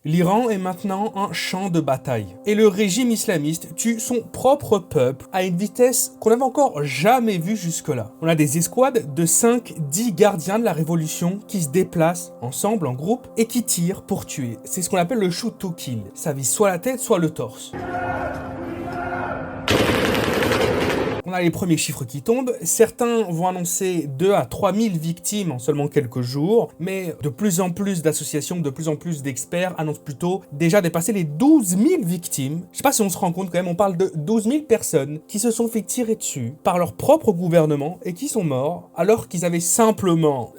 L'Iran est maintenant un champ de bataille. Et le régime islamiste tue son propre peuple à une vitesse qu'on n'avait encore jamais vue jusque-là. On a des escouades de 5-10 gardiens de la révolution qui se déplacent ensemble, en groupe, et qui tirent pour tuer. C'est ce qu'on appelle le shoot to kill. Ça vise soit la tête, soit le torse. On a les premiers chiffres qui tombent, certains vont annoncer 2 à 3 000 victimes en seulement quelques jours, mais de plus en plus d'associations, de plus en plus d'experts annoncent plutôt déjà dépasser les 12 000 victimes. Je sais pas si on se rend compte quand même, on parle de 12 000 personnes qui se sont fait tirer dessus par leur propre gouvernement et qui sont morts alors qu'ils avaient simplement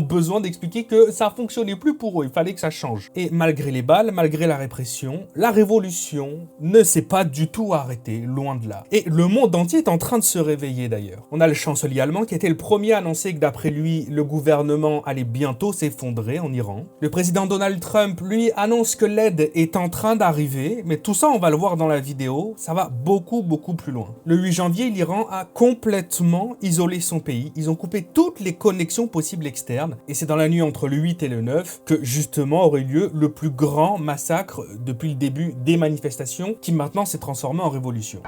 besoin d'expliquer que ça fonctionnait plus pour eux, il fallait que ça change. Et malgré les balles, malgré la répression, la révolution ne s'est pas du tout arrêtée, loin de là. Et le monde entier est en train de se réveiller d'ailleurs. On a le chancelier allemand qui était le premier à annoncer que d'après lui, le gouvernement allait bientôt s'effondrer en Iran. Le président Donald Trump, lui, annonce que l'aide est en train d'arriver, mais tout ça, on va le voir dans la vidéo, ça va beaucoup plus loin. Le 8 janvier, l'Iran a complètement isolé son pays. Ils ont coupé toutes les connexions possibles externes, et c'est dans la nuit entre le 8 et le 9 que justement aurait lieu le plus grand massacre depuis le début des manifestations, qui maintenant s'est transformé en révolution.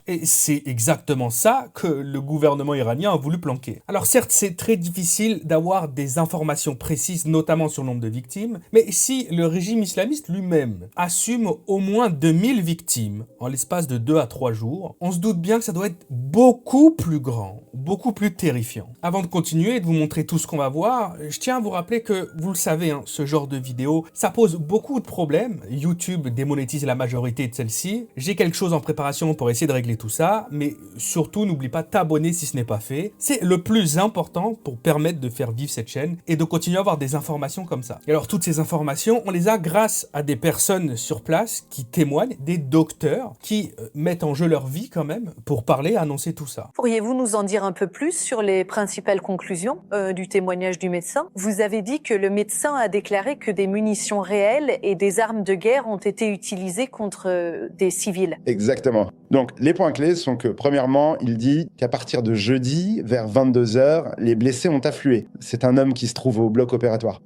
Et c'est exactement ça que le gouvernement iranien a voulu planquer. Alors certes, c'est très difficile d'avoir des informations précises, notamment sur le nombre de victimes, mais si le régime islamiste lui-même assume au moins 2000 victimes en l'espace de 2 à 3 jours, on se doute bien que ça doit être beaucoup plus grand, beaucoup plus terrifiant. Avant de continuer et de vous montrer tout ce qu'on va voir, je tiens à vous rappeler que, vous le savez, ce genre de vidéo, ça pose beaucoup de problèmes. YouTube démonétise la majorité de celles-ci. J'ai quelque chose en préparation pour essayer de régler tout ça, mais surtout n'oublie pas de t'abonner si ce n'est pas fait. C'est le plus important pour permettre de faire vivre cette chaîne et de continuer à avoir des informations comme ça. Et alors toutes ces informations, on les a grâce à des personnes sur place qui témoignent, des docteurs qui mettent en jeu leur vie quand même pour parler et annoncer tout ça. Pourriez-vous nous en dire un peu plus sur les principales conclusions du témoignage du médecin? Vous avez dit que le médecin a déclaré que des munitions réelles et des armes de guerre ont été utilisées contre des civils. Exactement. Donc, les points clés sont que, premièrement, il dit qu'à partir de jeudi, vers 22h, les blessés ont afflué. C'est un homme qui se trouve au bloc opératoire,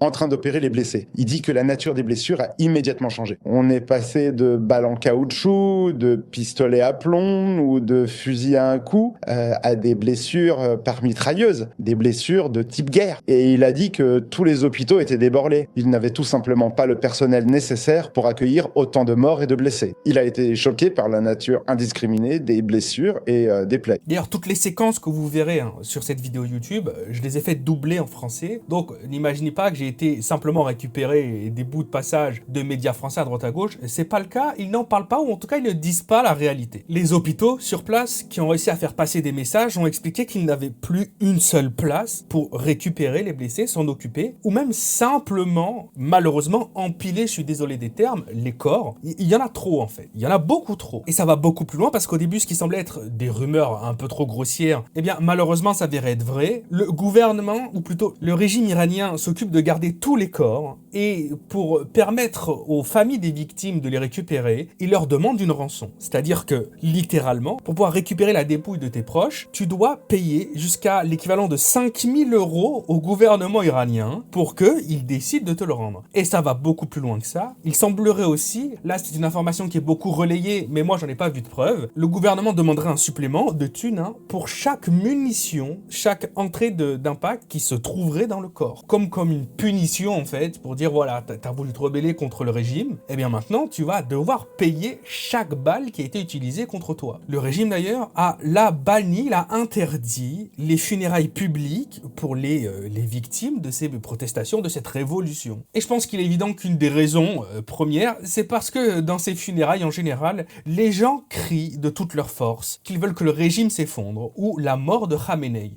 en train d'opérer les blessés. Il dit que la nature des blessures a immédiatement changé. On est passé de balles en caoutchouc, de pistolets à plomb ou de fusils à un coup, à des blessures par mitrailleuse, des blessures de type guerre. Et il a dit que tous les hôpitaux étaient débordés. Ils n'avaient tout simplement pas le personnel nécessaire pour accueillir autant de morts et de blessés. Il a été choqué par la nature indiscriminée des blessures et des plaies. D'ailleurs, toutes les séquences que vous verrez sur cette vidéo YouTube, je les ai faites doubler en français. Donc, n'imaginez pas que j'ai été simplement récupérer des bouts de passage de médias français à droite à gauche. C'est pas le cas, ils n'en parlent pas, ou en tout cas, ils ne disent pas la réalité. Les hôpitaux sur place qui ont réussi à faire passer des messages ont expliqué qu'ils n'avaient plus une seule place pour récupérer les blessés, s'en occuper, ou même simplement, malheureusement, empiler, je suis désolé des termes, les corps. Il y en a trop en fait, il y en a beaucoup trop. Et ça va beaucoup plus loin parce qu'au début, ce qui semblait être des rumeurs un peu trop grossières, eh bien malheureusement ça s'avérait être vrai. Le gouvernement, ou plutôt le régime iranien, s'occupe de garder tous les corps et pour permettre aux familles des victimes de les récupérer, il leur demande une rançon. C'est-à-dire que, littéralement, pour pouvoir récupérer la dépouille de tes proches, tu dois payer jusqu'à l'équivalent de 5000 € au gouvernement iranien pour qu'il décide de te le rendre. Et ça va beaucoup plus loin que ça. Il semblerait aussi, là c'est une information qui est beaucoup relayée, mais moi j'en ai pas vu de preuve, le gouvernement demanderait un supplément de thunes pour chaque munition, chaque entrée d'impact qui se trouverait dans le corps. Comme une punition en fait, pour dire voilà, t'as voulu te rebeller contre le régime, et bien maintenant tu vas devoir payer chaque balle qui a été utilisée contre toi. Le régime d'ailleurs a banni, l'a interdit les funérailles publiques pour les victimes de ces protestations, de cette révolution. Et je pense qu'il est évident qu'une des raisons premières, c'est parce que dans ces funérailles en général, les gens crient de toute leur force qu'ils veulent que le régime s'effondre ou la mort de Khamenei.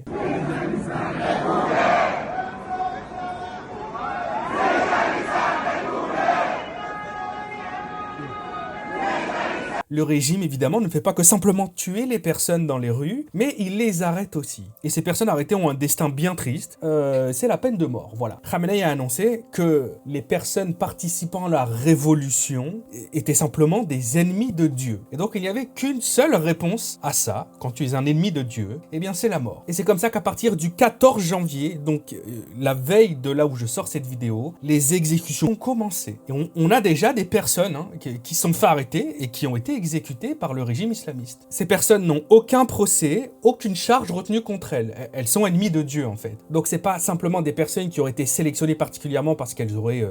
Le régime, évidemment, ne fait pas que simplement tuer les personnes dans les rues, mais il les arrête aussi. Et ces personnes arrêtées ont un destin bien triste, c'est la peine de mort, voilà. Khamenei a annoncé que les personnes participant à la révolution étaient simplement des ennemis de Dieu. Et donc il n'y avait qu'une seule réponse à ça, quand tu es un ennemi de Dieu, eh bien c'est la mort. Et c'est comme ça qu'à partir du 14 janvier, donc la veille de là où je sors cette vidéo, les exécutions ont commencé. Et on a déjà des personnes qui sont fait arrêter et qui ont été exécutées par le régime islamiste. Ces personnes n'ont aucun procès, aucune charge retenue contre elles. Elles sont ennemies de Dieu en fait. Donc c'est pas simplement des personnes qui auraient été sélectionnées particulièrement parce qu'elles auraient,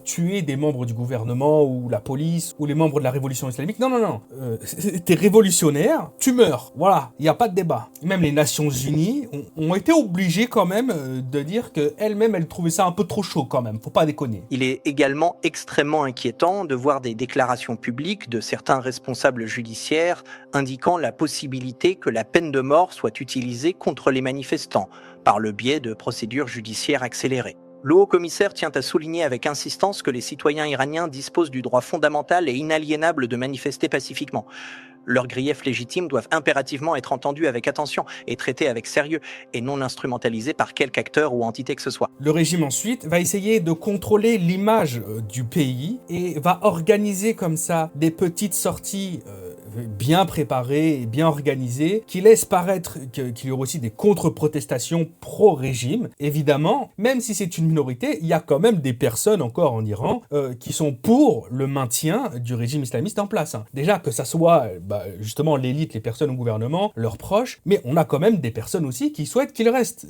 tué des membres du gouvernement ou la police ou les membres de la révolution islamique. Non. T'es révolutionnaire, tu meurs. Voilà, il n'y a pas de débat. Même les Nations Unies ont été obligées quand même de dire qu'elles-mêmes, elles trouvaient ça un peu trop chaud quand même. Faut pas déconner. Il est également extrêmement inquiétant de voir des déclarations publiques de certains responsables judiciaires indiquant la possibilité que la peine de mort soit utilisée contre les manifestants par le biais de procédures judiciaires accélérées. Le haut-commissaire tient à souligner avec insistance que les citoyens iraniens disposent du droit fondamental et inaliénable de manifester pacifiquement. Leurs griefs légitimes doivent impérativement être entendus avec attention et traités avec sérieux et non instrumentalisés par quelque acteur ou entité que ce soit. Le régime ensuite va essayer de contrôler l'image du pays et va organiser comme ça des petites sorties bien préparées et bien organisées qui laissent paraître qu'il y aura aussi des contre-protestations pro-régime. Évidemment, même si c'est une minorité, il y a quand même des personnes encore en Iran qui sont pour le maintien du régime islamiste en place. Déjà que ça soit justement l'élite, les personnes au gouvernement, leurs proches, mais on a quand même des personnes aussi qui souhaitent qu'il reste.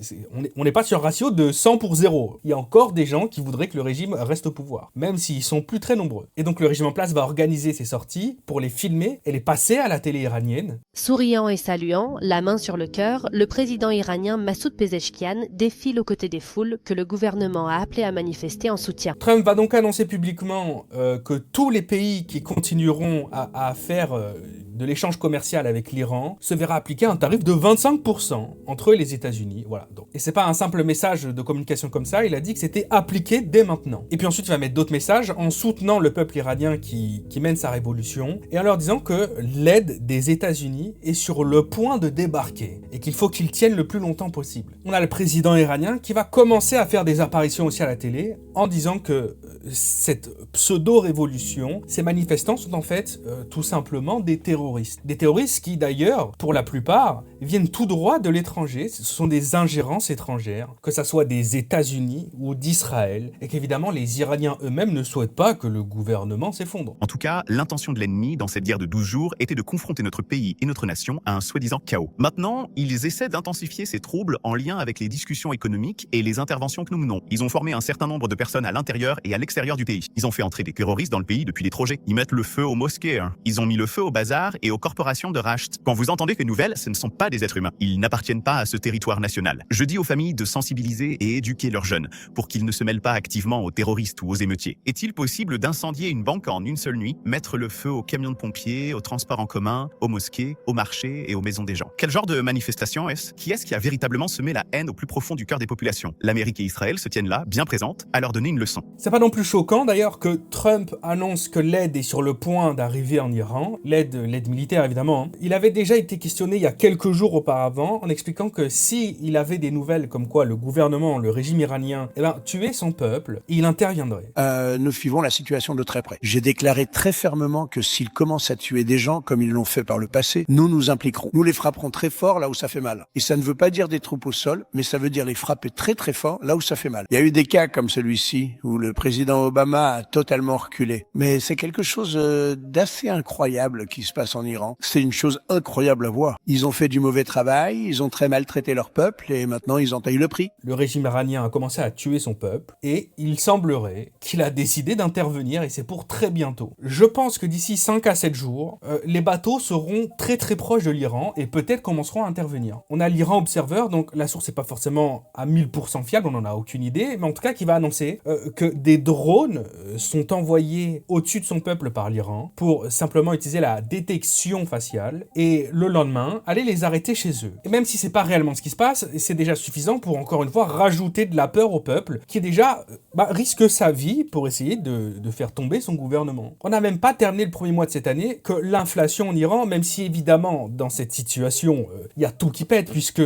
On n'est pas sur un ratio de 100 pour 0. Il y a encore des gens qui voudraient que le régime reste au pouvoir, même s'ils sont plus très nombreux. Et donc le régime en place va organiser ces sorties pour les filmer et les passer à la télé iranienne. Souriant et saluant, la main sur le cœur, le président iranien Massoud Pezeshkian défile aux côtés des foules que le gouvernement a appelé à manifester en soutien. Trump va donc annoncer publiquement que tous les pays qui continueront à faire de l'échange commercial avec l'Iran se verra appliquer un tarif de 25% entre les États-Unis. Voilà. Donc. Et c'est pas un simple message de communication comme ça, il a dit que c'était appliqué dès maintenant. Et puis ensuite, il va mettre d'autres messages en soutenant le peuple iranien qui mène sa révolution et en leur disant que l'aide des États-Unis est sur le point de débarquer et qu'il faut qu'ils tiennent le plus longtemps possible. On a le président iranien qui va commencer à faire des apparitions aussi à la télé en disant que cette pseudo-révolution, ces manifestants sont en fait tout simplement des terroristes. Des terroristes qui d'ailleurs, pour la plupart, viennent tout droit de l'étranger. Ce sont des ingérences étrangères, que ça soit des États-Unis ou d'Israël, et qu'évidemment les Iraniens eux-mêmes ne souhaitent pas que le gouvernement s'effondre. En tout cas, l'intention de l'ennemi dans cette guerre de 12 jours était de confronter notre pays et notre nation à un soi-disant chaos. Maintenant, ils essaient d'intensifier ces troubles en lien avec les discussions économiques et les interventions que nous menons. Ils ont formé un certain nombre de personnes à l'intérieur et à l'extérieur du pays. Ils ont fait entrer des terroristes dans le pays depuis l'étranger. Ils mettent le feu aux mosquées. Ils ont mis le feu aux bazars et aux corporations de Rasht. Quand vous entendez ces nouvelles, ce ne sont pas des êtres humains. Ils n'appartiennent pas à ce territoire national. Je dis aux familles de sensibiliser et éduquer leurs jeunes pour qu'ils ne se mêlent pas activement aux terroristes ou aux émeutiers. Est-il possible d'incendier une banque en une seule nuit, mettre le feu aux camions de pompiers, aux transports en commun, aux mosquées, aux marchés et aux maisons des gens? Quel genre de manifestation est-ce? Qui est-ce qui a véritablement semé la haine au plus profond du cœur des populations? L'Amérique et Israël se tiennent là, bien présentes, à leur donner une leçon. C'est pas non plus choquant d'ailleurs que Trump annonce que l'aide est sur le point d'arriver en Iran, l'aide militaire évidemment. Il avait déjà été questionné il y a quelques jours auparavant en expliquant que si il avait des nouvelles comme quoi le gouvernement, le régime iranien, tuait son peuple, il interviendrait. Nous suivons la situation de très près. J'ai déclaré très fermement que s'ils commencent à tuer des gens comme ils l'ont fait par le passé, nous nous impliquerons. Nous les frapperons très fort là où ça fait mal. Et ça ne veut pas dire des troupes au sol, mais ça veut dire les frapper très très fort là où ça fait mal. Il y a eu des cas comme celui-ci où le président Obama a totalement reculé. Mais c'est quelque chose d'assez incroyable qui se passe en Iran. C'est une chose incroyable à voir. Ils ont fait du mauvais travail, ils ont très maltraité leur peuple et maintenant ils en payent le prix. Le régime iranien a commencé à tuer son peuple et il semblerait qu'il a décidé d'intervenir et c'est pour très bientôt. Je pense que d'ici 5 à 7 jours, les bateaux seront très très proches de l'Iran et peut-être commenceront à intervenir. On a l'Iran Observer, donc la source n'est pas forcément à 1000% fiable, on n'en a aucune idée, mais en tout cas qui va annoncer que des drones sont envoyés au-dessus de son peuple par l'Iran pour simplement utiliser la détection faciale et le lendemain, aller les arrêter chez eux. Et même si c'est pas réellement ce qui se passe, c'est déjà suffisant pour encore une fois rajouter de la peur au peuple qui déjà risque sa vie pour essayer de faire tomber son gouvernement. On n'a même pas terminé le premier mois de cette année que l'inflation en Iran, même si évidemment dans cette situation, il y a tout qui pète puisque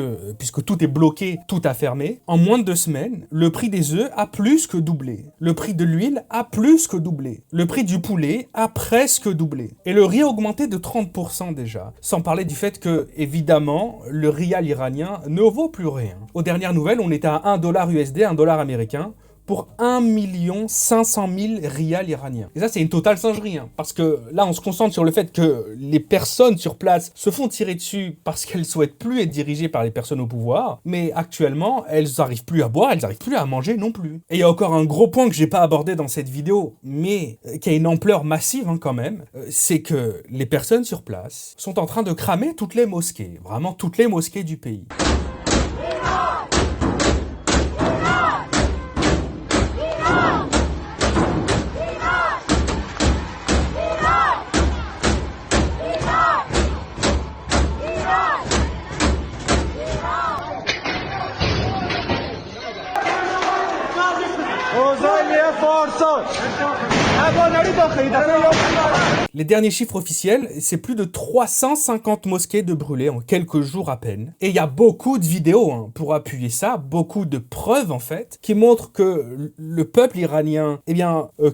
tout est bloqué, tout a fermé. En moins de 2 semaines, le prix des œufs a plus que doublé. Le prix de l'huile a plus que doublé. Le prix du poulet a presque doublé. Et le riz a augmenté de 30% déjà. Sans parler du fait que, évidemment, le rial iranien ne vaut plus rien. Aux dernières nouvelles, on était à $1 USD, $1 américain, pour 1 500 000 rials iraniens. Et ça, c'est une totale singerie, hein, parce que là, on se concentre sur le fait que les personnes sur place se font tirer dessus parce qu'elles souhaitent plus être dirigées par les personnes au pouvoir, mais actuellement, elles n'arrivent plus à boire, elles n'arrivent plus à manger non plus. Et il y a encore un gros point que j'ai pas abordé dans cette vidéo, mais qui a une ampleur massive hein, quand même, c'est que les personnes sur place sont en train de cramer toutes les mosquées, vraiment toutes les mosquées du pays. Les derniers chiffres officiels, c'est plus de 350 mosquées de brûlées en quelques jours à peine. Et il y a beaucoup de vidéos hein, pour appuyer ça, beaucoup de preuves en fait, qui montrent que le peuple iranien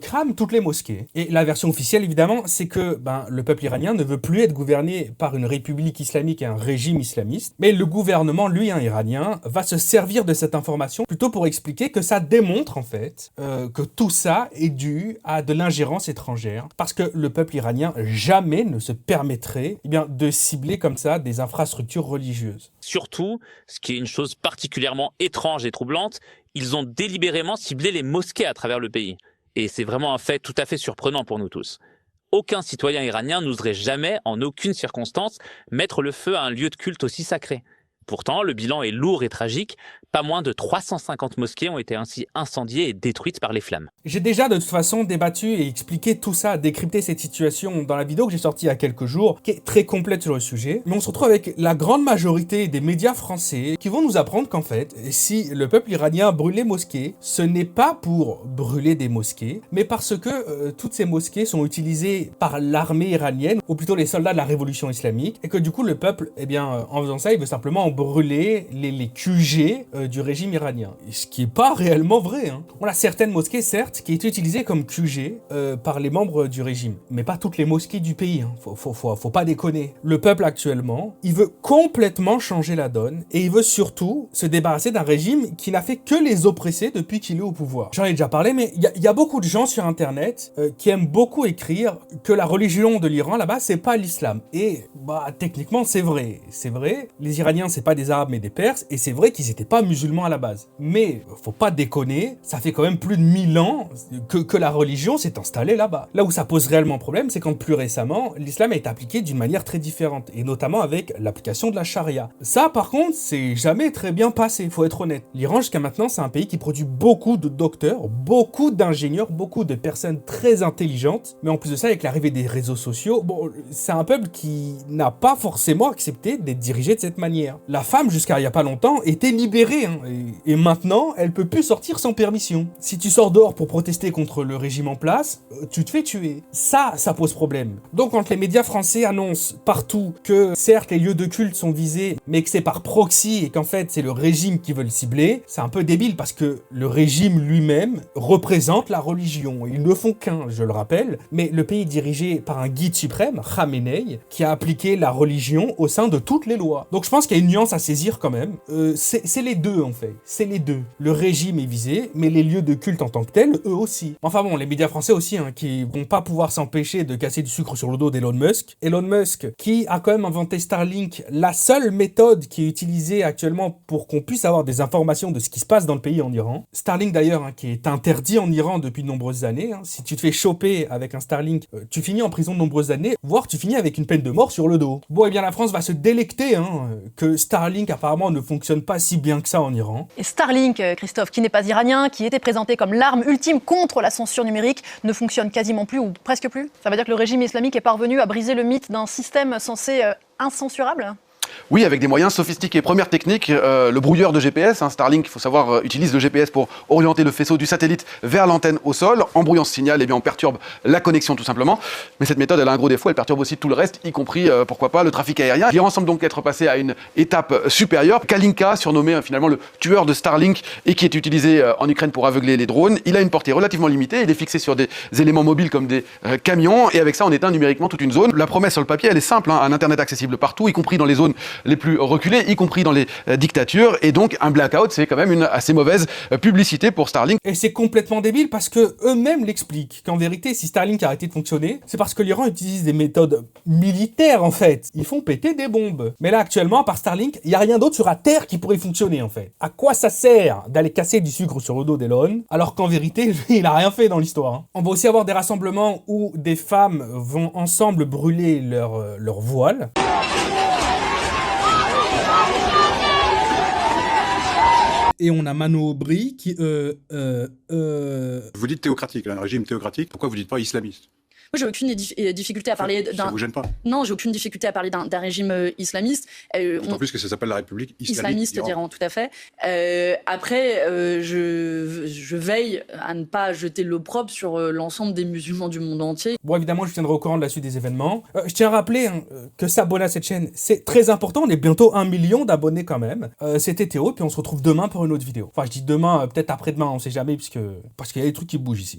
crame toutes les mosquées. Et la version officielle évidemment, c'est que le peuple iranien ne veut plus être gouverné par une république islamique et un régime islamiste, mais le gouvernement, lui, iranien, va se servir de cette information plutôt pour expliquer que ça démontre en fait que tout ça est dû à de l'ingérence étrangère, parce que le peuple iranien jamais ne se permettrait de cibler comme ça des infrastructures religieuses. Surtout, ce qui est une chose particulièrement étrange et troublante, ils ont délibérément ciblé les mosquées à travers le pays. Et c'est vraiment un fait tout à fait surprenant pour nous tous. Aucun citoyen iranien n'oserait jamais, en aucune circonstance, mettre le feu à un lieu de culte aussi sacré. Pourtant, le bilan est lourd et tragique. Pas moins de 350 mosquées ont été ainsi incendiées et détruites par les flammes. J'ai déjà de toute façon débattu et expliqué tout ça, décrypté cette situation dans la vidéo que j'ai sortie il y a quelques jours, qui est très complète sur le sujet. Mais on se retrouve avec la grande majorité des médias français qui vont nous apprendre qu'en fait, si le peuple iranien brûle les mosquées, ce n'est pas pour brûler des mosquées, mais parce que toutes ces mosquées sont utilisées par l'armée iranienne, ou plutôt les soldats de la révolution islamique, et que du coup le peuple, en faisant ça, il veut simplement brûler les QG du régime iranien. Ce qui n'est pas réellement vrai. Hein. On a certaines mosquées, certes, qui étaient utilisées comme QG par les membres du régime, mais pas toutes les mosquées du pays. Hein. Faut pas déconner. Le peuple actuellement, il veut complètement changer la donne, et il veut surtout se débarrasser d'un régime qui n'a fait que les oppresser depuis qu'il est au pouvoir. J'en ai déjà parlé, mais il y a beaucoup de gens sur Internet qui aiment beaucoup écrire que la religion de l'Iran, là-bas, c'est pas l'islam. Et techniquement, c'est vrai. C'est vrai. Les Iraniens, c'est pas des Arabes mais des Perses, et c'est vrai qu'ils n'étaient pas musulmans à la base. Mais faut pas déconner, ça fait quand même plus de 1000 ans que la religion s'est installée là-bas. Là où ça pose réellement problème, c'est quand plus récemment, l'islam est appliqué d'une manière très différente, et notamment avec l'application de la charia. Ça par contre, c'est jamais très bien passé, faut être honnête. L'Iran jusqu'à maintenant, c'est un pays qui produit beaucoup de docteurs, beaucoup d'ingénieurs, beaucoup de personnes très intelligentes, mais en plus de ça, avec l'arrivée des réseaux sociaux, c'est un peuple qui n'a pas forcément accepté d'être dirigé de cette manière. La femme, jusqu'à il y a pas longtemps, était libérée, hein, et maintenant, elle peut plus sortir sans permission. Si tu sors dehors pour protester contre le régime en place, tu te fais tuer. Ça pose problème. Donc quand les médias français annoncent partout que certes les lieux de culte sont visés, mais que c'est par proxy et qu'en fait c'est le régime qui veut le cibler, c'est un peu débile parce que le régime lui-même représente la religion. Ils ne font qu'un, je le rappelle, mais le pays est dirigé par un guide suprême, Khamenei, qui a appliqué la religion au sein de toutes les lois. Donc je pense qu'il y a une nuance à saisir quand même. C'est les deux en fait. C'est les deux. Le régime est visé, mais les lieux de culte en tant que tels, eux aussi. Enfin bon, les médias français aussi, hein, qui vont pas pouvoir s'empêcher de casser du sucre sur le dos d'Elon Musk. Elon Musk, qui a quand même inventé Starlink, la seule méthode qui est utilisée actuellement pour qu'on puisse avoir des informations de ce qui se passe dans le pays en Iran. Starlink d'ailleurs, hein, qui est interdit en Iran depuis de nombreuses années. Hein. Si tu te fais choper avec un Starlink, tu finis en prison de nombreuses années, voire tu finis avec une peine de mort sur le dos. Bon, et bien la France va se délecter que Starlink apparemment ne fonctionne pas si bien que ça en Iran. Et Starlink, Christophe, qui n'est pas iranien, qui était présenté comme l'arme ultime contre la censure numérique, ne fonctionne quasiment plus ou presque plus. Ça veut dire que le régime islamique est parvenu à briser le mythe d'un système censé incensurable ? Oui, avec des moyens sophistiqués. Première technique, le brouilleur de GPS. Starlink, il faut savoir, utilise le GPS pour orienter le faisceau du satellite vers l'antenne au sol. En brouillant ce signal, on perturbe la connexion tout simplement. Mais cette méthode, elle a un gros défaut, elle perturbe aussi tout le reste, y compris, pourquoi pas, le trafic aérien. Il semble donc être passé à une étape supérieure. Kalinka, surnommé finalement le tueur de Starlink et qui est utilisé en Ukraine pour aveugler les drones, il a une portée relativement limitée. Il est fixé sur des éléments mobiles comme des camions et avec ça, on éteint numériquement toute une zone. La promesse sur le papier, elle est simple, un Internet accessible partout, y compris dans les zones les plus reculées, y compris dans les dictatures. Et donc, un blackout, c'est quand même une assez mauvaise publicité pour Starlink. Et c'est complètement débile parce que eux-mêmes l'expliquent qu'en vérité, si Starlink a arrêté de fonctionner, c'est parce que l'Iran utilise des méthodes militaires en fait. Ils font péter des bombes. Mais là, actuellement, à part Starlink, il n'y a rien d'autre sur la Terre qui pourrait fonctionner en fait. À quoi ça sert d'aller casser du sucre sur le dos d'Elon alors qu'en vérité, lui, il a rien fait dans l'histoire. On va aussi avoir des rassemblements où des femmes vont ensemble brûler leur voile. Et on a Mano Aubry qui... Vous dites théocratique, un régime théocratique, pourquoi vous dites pas islamiste? Moi, j'ai aucune difficulté à parler d'un... Ça vous gêne pas? Non, j'ai aucune difficulté à parler d'un régime islamiste. D'autant plus que ça s'appelle la République islamiste d'Iran, tout à fait. Après, je veille à ne pas jeter l'opprobre sur l'ensemble des musulmans du monde entier. Bon, évidemment, je tiendrai au courant de la suite des événements. Je tiens à rappeler que s'abonner à cette chaîne, c'est très important. On est bientôt 1 million d'abonnés quand même. C'était Théo, puis on se retrouve demain pour une autre vidéo. Enfin, je dis demain, peut-être après-demain, on sait jamais, parce qu'il y a des trucs qui bougent ici.